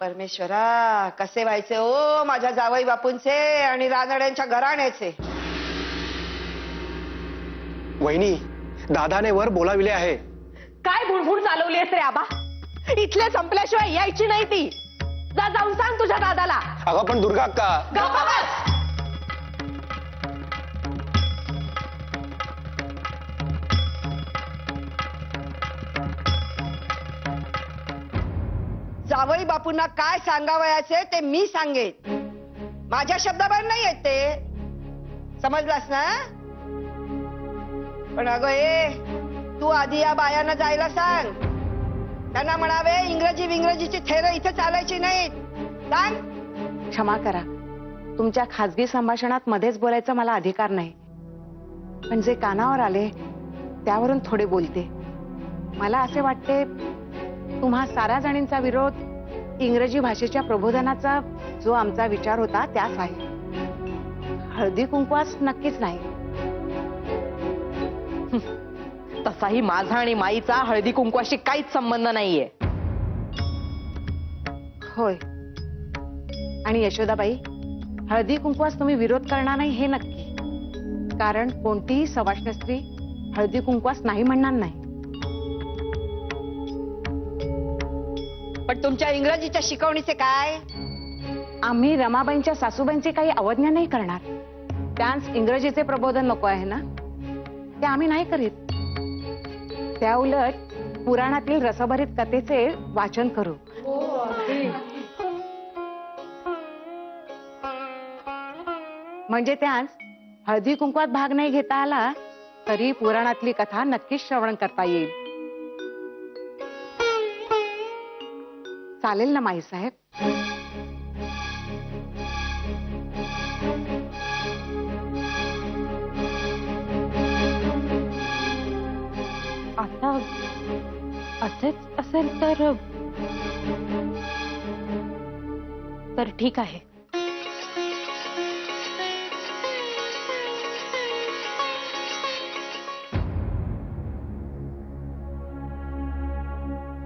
परमेश्वरा, कसे व्हायचे ओ माझ्या जावई बापूंचे आणि रानड्यांच्या घराण्याचे. वहिनी, दादाने वर बोलाविले आहे. काय बुणबुण चालवली रे आबा? इथले संपल्याशिवाय यायची नाही ती. जा जाऊन सांग तुझ्या दादाला. अगं पण दुर्गा अक्का. गप्प बस. जावई बापूंना काय सांगावयाचे ते मी सांगेन. माझ्या शब्दाबाहेर नाही येत ते, समजलास ना? पण अगं तू आधी या बायांना जायला सांग. त्यांना म्हणावे इंग्रजीची थेर इथे चालायची नाहीत. सांग. क्षमा करा, तुमच्या खाजगी संभाषणात मध्येच बोलायचा मला अधिकार नाही, पण जे कानावर आले त्यावरून थोडे बोलते. मला असे वाटते तुम्हा साऱ्या जणींचा विरोध इंग्रजी भाषेच्या प्रबोधनाचा जो आमचा विचार होता त्यास आहे. हळदी कुंकवास नक्कीच नाही. तसाही माझा आणि माईचा हळदी कुंकवाशी काहीच संबंध नाहीये. होय, आणि यशोदाबाई, हळदी कुंकवास तुम्ही विरोध करणार नाही हे नक्की, कारण कोणतीही सवाष्ण स्त्री हळदी कुंकवास नाही म्हणणार नाही. पण तुमच्या इंग्रजीच्या शिकवणीचे काय? आम्ही रमाबाईंच्या सासूबाईंची काही अवज्ञा नाही करणार. त्यांस इंग्रजीचे प्रबोधन नको आहे ना, ते आम्ही नाही करीत. त्या उलट पुराणातील रसभरीत कथेचे वाचन करू. म्हणजे त्यांस हळदी कुंकवात भाग नाही घेता आला तरी पुराणातली कथा नक्कीच श्रवण करता येईल. चालेल ना माई साहेब? आता असेच असेल तर ठीक आहे.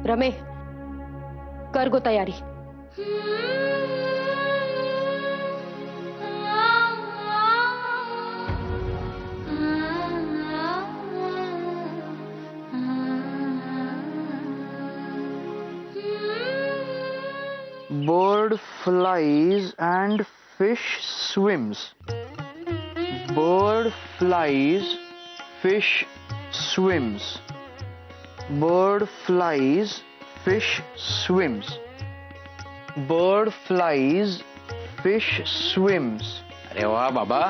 रमे, कर गो तयारी. Bird flies and fish swims. Bird flies, fish swims. Bird flies, fish swims. Bird flies, fish swims. अरे वा बाबा,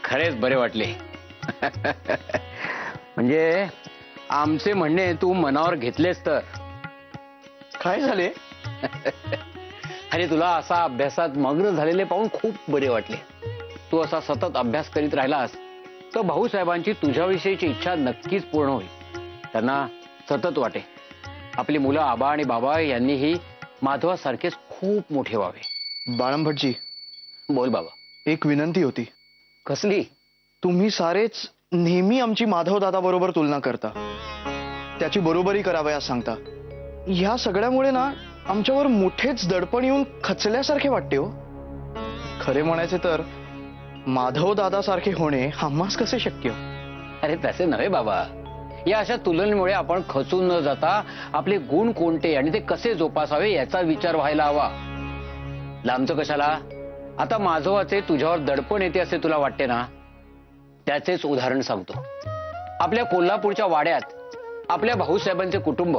खरेच बरे वाटले. म्हणजे आमचे म्हणणे तू मनावर घेतलेस तर. काय झाले? अरे तुला असा अभ्यासात मग्न झालेले पाहून खूप बरे वाटले. तू असा सतत अभ्यास करीत राहिलास तर भाऊसाहेबांची तुझ्याविषयीची इच्छा नक्कीच पूर्ण होईल. त्यांना सतत वाटे आपली मुलं आबा आणि बाबा यांनीही माधवासारखेच खूप मोठे व्हावे. बाळंभटजी, बोल बाबा. एक विनंती होती. कसली? तुम्ही सारेच नेहमी आमची माधव दादा बरोबर तुलना करता, त्याची बरोबरी करावयास सांगता. ह्या सगळ्यामुळे ना आमच्यावर मोठेच दडपण येऊन खचल्यासारखे वाटते हो. खरे म्हणायचे तर माधव दादा सारखे होणे आम्हास कसे शक्य? अरे तसे नव्हे बाबा, या अशा तुलनेमुळे आपण खचून न जाता आपले गुण कोणते आणि ते कसे जोपासावे याचा विचार व्हायला हवा. लांबचं कशाला? आता माधवाचे तुझ्यावर दडपण येते असे तुला वाटते ना, त्याचेच उदाहरण सांगतो. आपल्या कोल्हापूरच्या वाड्यात आपल्या भाऊसाहेबांचे कुटुंब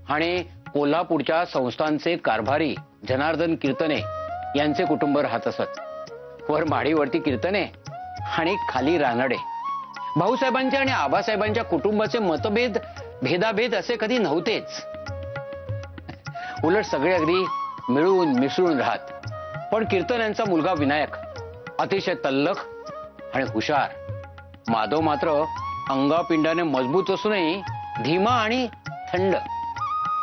आणि कोल्हापूरच्या संस्थांचे कारभारी जनार्दन कीर्तने यांचे कुटुंब राहत असत. वर माडीवरती कीर्तने आणि खाली रानडे. भाऊसाहेबांच्या आणि आबासाहेबांच्या कुटुंबाचे मतभेद भेदाभेद असे कधी नव्हतेच. उलट सगळे अगदी मिळून मिसळून राहत. पण कीर्तन यांचा मुलगा विनायक अतिशय तल्लख आणि हुशार. माधव मात्र अंगापिंडाने मजबूत असूनही धीमा आणि थंड.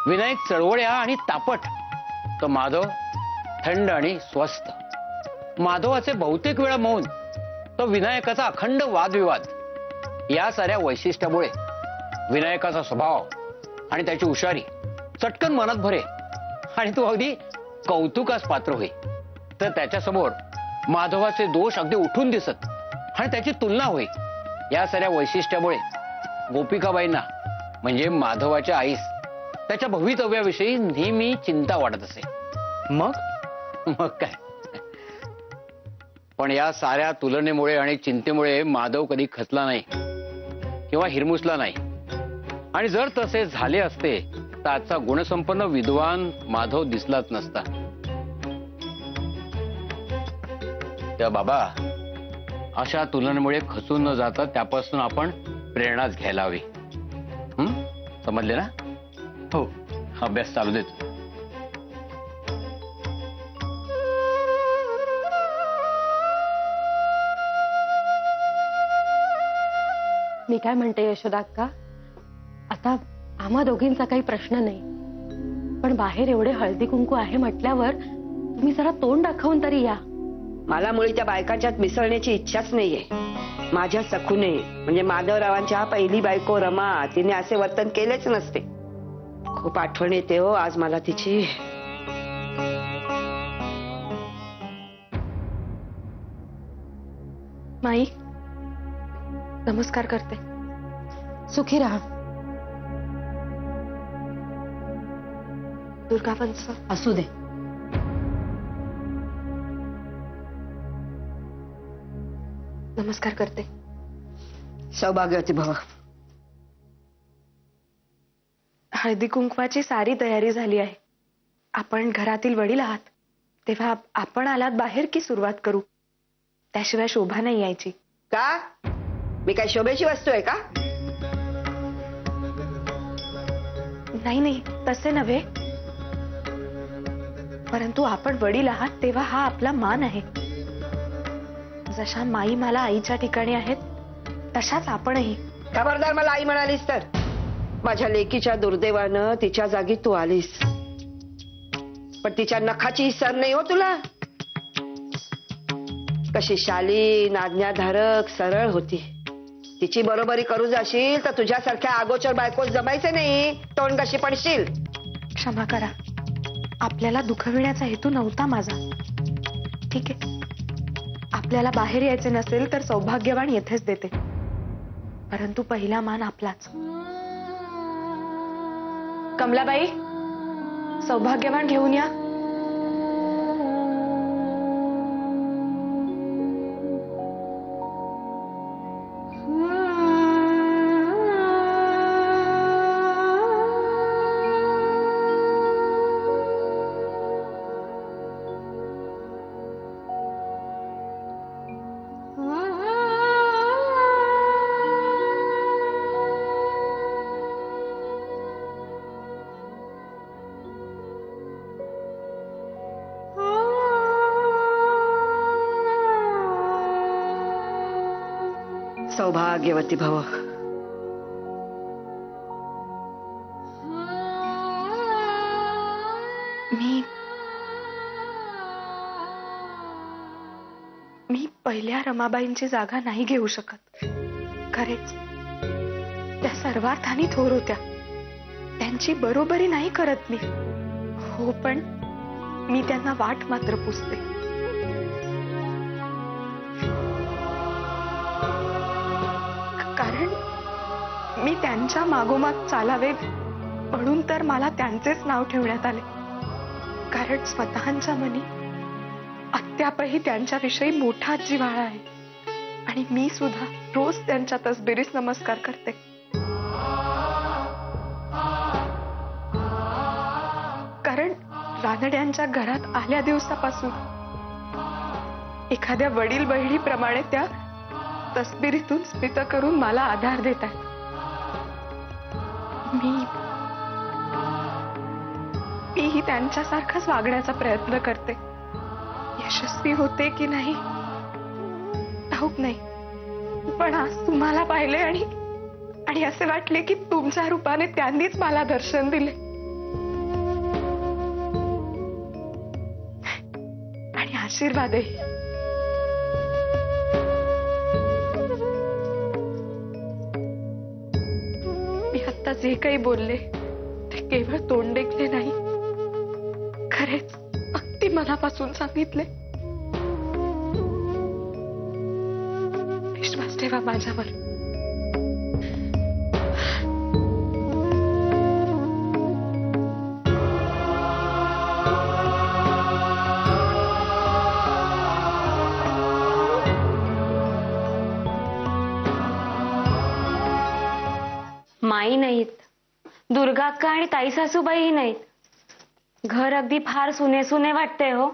विनायक चळवळ्या आणि तापट, तर माधव थंड आणि स्वस्थ. माधवाचे बहुतेक वेळा मौन, तर विनायकाचा अखंड वादविवाद. या साऱ्या वैशिष्ट्यामुळे विनायकाचा स्वभाव आणि त्याची हुशारी चटकन मनात भरे आणि तू अगदी कौतुकास पात्र होई तर त्याच्यासमोर माधवाचे दोष अगदी उठून दिसत आणि त्याची तुलना होई. या साऱ्या वैशिष्ट्यामुळे गोपिकाबाईंना म्हणजे माधवाच्या आईस त्याच्या भवितव्याविषयी नेहमी चिंता वाटत असे. मग काय, पण या साऱ्या तुलनेमुळे आणि चिंतेमुळे माधव कधी खचला नाही किंवा हिरमुसला नाही. आणि जर तसे झाले असते तर आजचा गुणसंपन्न विद्वान माधव दिसलाच नसता. त्या बाबा, अशा तुलनेमुळे खचून न जाता त्यापासून आपण प्रेरणाच घ्यायला हवी. समजले ना? हो. अभ्यास चालू देत. मी काय म्हणते यशोदा अक्का, आता आम्हा दोघींचा काही प्रश्न नाही, पण बाहेर एवढे हळदी कुंकू आहे म्हटल्यावर तुम्ही जरा तोंड दाखवून तरी या. मला मुळी त्या बायकांच्यात मिसळण्याची इच्छाच नाहीये. माझ्या सखूने म्हणजे माधवरावांच्या पहिली बायको रमा, तिने असे वर्तन केलेच नसते. खूप आठवण येते हो आज मला तिची. माई, नमस्कार करते. सुखी राहा. दुर्गावंश असू दे. नमस्कार करते. सौभाग्यवती भव. हळदी कुंकवाची सारी तयारी झाली आहे. आपण घरातील वडील आहात तेव्हा आपण आलात बाहेर की सुरुवात करू? त्याशिवाय शोभा नाही यायची. का मी काय शोभेची वस्तू आहे का? नाही नाही, तसे नव्हे, परंतु आपण वडील आहात तेव्हा हा आपला मान आहे. जशा माई मला आईच्या ठिकाणी आहेत तशाच आपणही. खबरदार मला आई म्हणालीस तर. माझ्या लेकीच्या दुर्दैवानं तिच्या जागी तू आलीस, पण तिच्या नखाची सर नाही हो तुला. कशी शालीन, आज्ञाधारक, सरळ होती. तिची बरोबरी करू जाशील तर तुझ्यासारख्या आगोचर बायको जमायचे नाही. तोंड कशी पडशील. क्षमा करा, आपल्याला दुखविण्याचा हेतू नव्हता माझा. ठीक आहे, आपल्याला बाहेर यायचे नसेल तर सौभाग्यवान येथेच देते, परंतु पहिला मान आपलाच. कमलाबाई, सौभाग्यवान घेऊन या. सौभाग्यवती भव. मी पहिल्या रमाबाईंची जागा नाही घेऊ शकत. खरेच त्या सर्वार्थाने थोर होत्या. त्यांची बरोबरी नाही करत मी. हो, पण मी त्यांना वाट मात्र पुसते. कारण मी त्यांच्या मागोमाग चालावे म्हणून तर मला त्यांचेच नाव ठेवण्यात आले. कारण स्वतःच्या मनी अद्यापही त्यांच्याविषयी मोठा जिव्हाळा आहे आणि मी सुद्धा रोज त्यांच्या तसबिरीस नमस्कार करते. कारण रानड्यांच्या घरात आल्या दिवसापासून एखाद्या वडील बहिणीप्रमाणे त्या तसबिरीतून स्मित करून मला आधार देत आहेत. मीही त्यांच्यासारखाच वागण्याचा प्रयत्न करते. यशस्वी होते की नाही ठाऊक नाही, पण आज तुम्हाला पाहिले आणि असे वाटले की तुमच्या रूपाने त्यांनीच मला दर्शन दिले आणि आशीर्वादही. मी आता जे काही बोलले ते केवळ तोंड देखले नाही, खरेच अगदी मनापासून सांगितले. विश्वास ठेवा माझ्यावर. माई नाहीत, दुर्गा अक्का आणि ताई सासूबाई नाहीत. घर अगदी फार सुने सुने वाटते हो.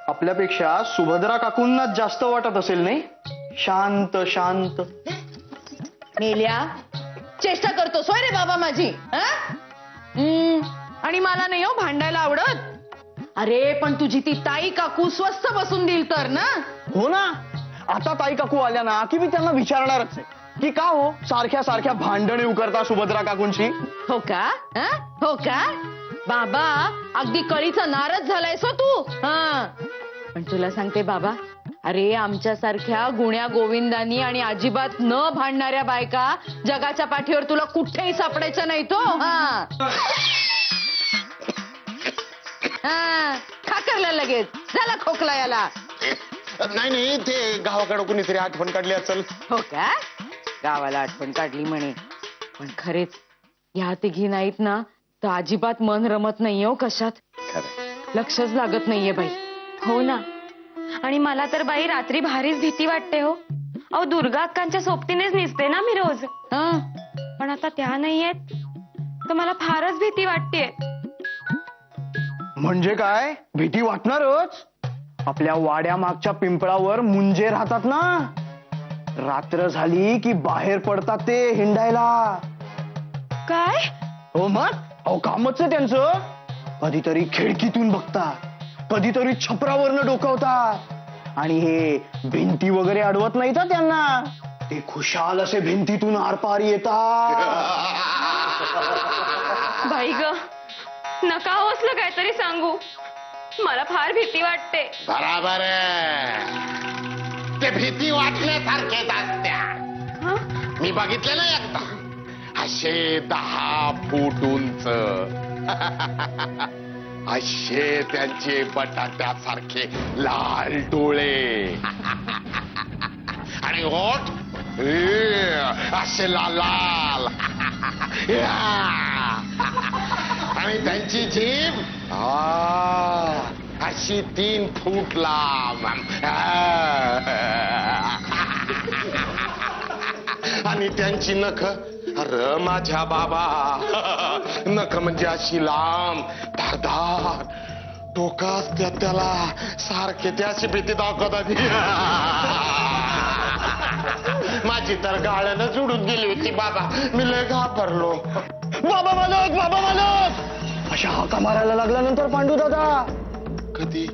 आपल्यापेक्षा सुभद्रा काकूंना जास्त वाटत असेल नाही? शांत शांत. मेल्या चेष्टा करतो सोय रे बाबा माझी. आणि मला नाही हो भांडायला आवडत. अरे पण तुझी ती ताई काकू स्वस्त बसून देईल तर ना. हो ना, आता ताई काकू आल्या ना की मी त्यांना विचारणारच आहे की का हो सारख्या सारख्या भांडणे उकरता सुभद्रा काकूंची. हो का? हो का बाबा, अगदी कळीचा नारच झालायस हो तू. पण तुला सांगते बाबा, अरे आमच्यासारख्या गुण्या गोविंदानी आणि अजिबात न भांडणाऱ्या बायका जगाच्या पाठीवर तुला कुठेही सापडायचं नाही तो. खाकरला लगेच झाला खोकला याला. नाही ते गावाकडे कोणीतरी आठवण काढली असेल. हो का? गावाला आठवण काढली म्हणे. पण खरेच ह्या तिघी नाहीत ना तर अजिबात मन रमत नाहीये हो कशात. लक्षच लागत नाहीये बाई. हो ना, आणि मला तर बाई रात्री भारीच भीती वाटते हो. अहो दुर्गा अक्कांच्या सोबतीनेच निसते ना मी रोज. पण आता त्या नाहीयेत तर मला फारच भीती वाटते. म्हणजे काय भीती वाटणारच. आपल्या वाड्या मागच्या पिंपळावर मुंजे राहतात ना, रात्र झाली की बाहेर पडतात ते हिंडायला. काय? हो मग, अहो कामच आहे त्यांचं. कधीतरी खिडकीतून बघतात, कधीतरी छपरावरनं डोकावतात. आणि हे भिंती वगैरे अडवत नाही तर त्यांना, ते खुशाल असे भिंतीतून आरपार येतात. बाई ग, नका हो असलं काहीतरी सांगू. मला फार भीती वाटते. बराबर आहे. ते भीती वाटण्यासारखेच असत्या. मी बघितले ना एकदा, असे 10 फूट उंच, असे त्यांचे बटाट्यासारखे लाल डोळे आणि ओठ असे लाल लाल आणि त्यांची जीभ अशी 3 फूट लांब आणि त्यांची नख, अरे माझ्या बाबा, नख म्हणजे अशी लांब धारधार डोकं असतात त्याला, सारखे ते अशी भीती दाखवतात. माझी तर गाळ्यानं जुडून गेली होती बाबा. मी लय घाबरलो. बाबा मालक, बाबा मालक, अशा हाका मारायला लागल्यानंतर पांडू दादा. कधी?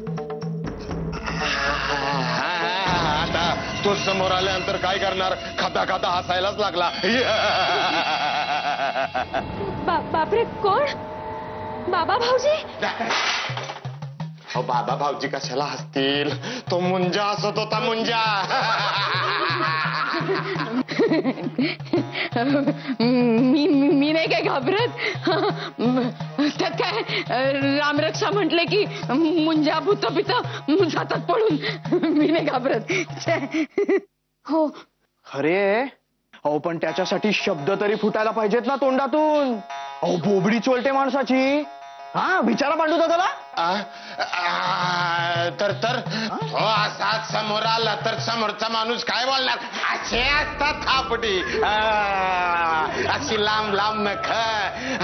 आता तो समोर आल्यानंतर काय करणार? खाता खाता हसायलाच लागला. बापरे, कोण? बाबा भाऊजी? हो बाबा भाऊजी कशाला हसतील? तो मुंजा हसत होता, मुंजा. मी नाही काय घाबरत. त्यात काय, रामरक्षा म्हटले की मुंजा भूत पित जातात पळून. मी नाही घाबरत. हो, अरे अहो पण त्याच्यासाठी शब्द तरी फुटायला पाहिजेत ना तोंडातून. अहो बोबडी चोलते माणसाची. हा विचारा पांडू दादाला. तर हो असाच समोर आला तर समोरचा माणूस काय बोलणार? असे असतात थापटी, अशी लांब लांब नख,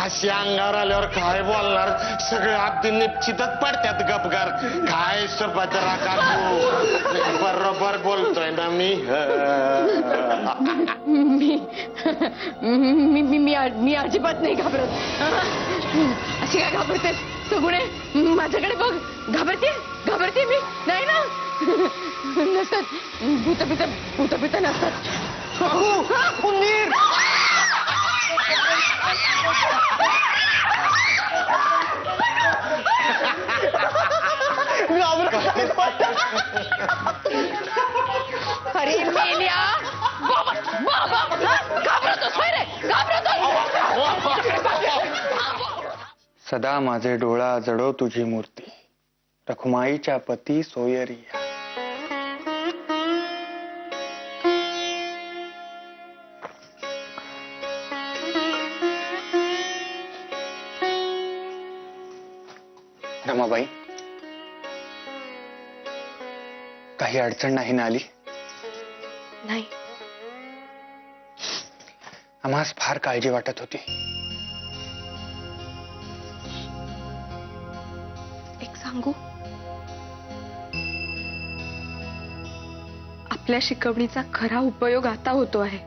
अशी अंगावर आल्यावर काय बोलणार? सगळे अगदी निश्चितच पडतात गपगार. काय सुभद्रा काकू, बरोबर बोलतोय ना मी? मी अजिबात नाही घाबरत. अशी काय घाबरते सगुणे? माझ्याकडे बघ. घाबरते मी नाही ना. नसतात भूतपित नसतात. अरे मेल्या बाबा, घाबरतोस रे? घाबरतोस? सदा माझे डोळा जडो तुझी मूर्ती, रखुमाईच्या पती सोयरिया. रमाबाई, काही अडचण नाही ना आली? नाही. आम्हास फार काळजी वाटत होती. एक सांगू, आपल्या शिकवणीचा खरा उपयोग आता होतो आहे.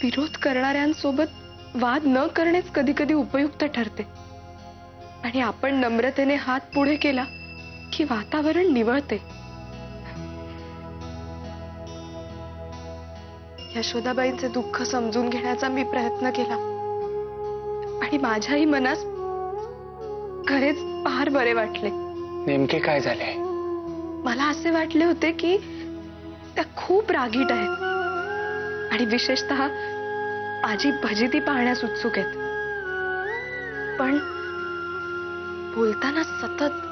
विरोध करणाऱ्यांसोबत वाद न करणेच कधी कधी उपयुक्त ठरते. आणि आपण नम्रतेने हात पुढे केला की वातावरण निवळते. यशोदाबाईंचे दुःख समजून घेण्याचा मी प्रयत्न केला आणि माझ्याही मनास खरेच फार बरे वाटले. नेमके काय झाले? मला असे वाटले होते की त्या खूप रागीट आहेत आणि विशेषतः माझी फजिती पाहण्यास उत्सुक आहेत. पण बोलताना सतत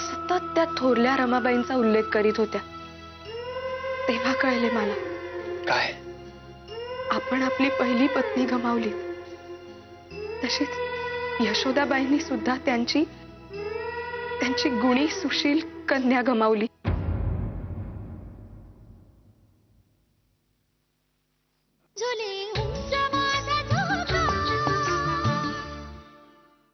सतत त्या थोरल्या रमाबाईंचा उल्लेख करीत होत्या. तेव्हा कळले मला, काय? आपण आपली पहिली पत्नी गमावली, तशीच यशोदाबाईंनी सुद्धा त्यांची गुणी सुशील कन्या गमावली.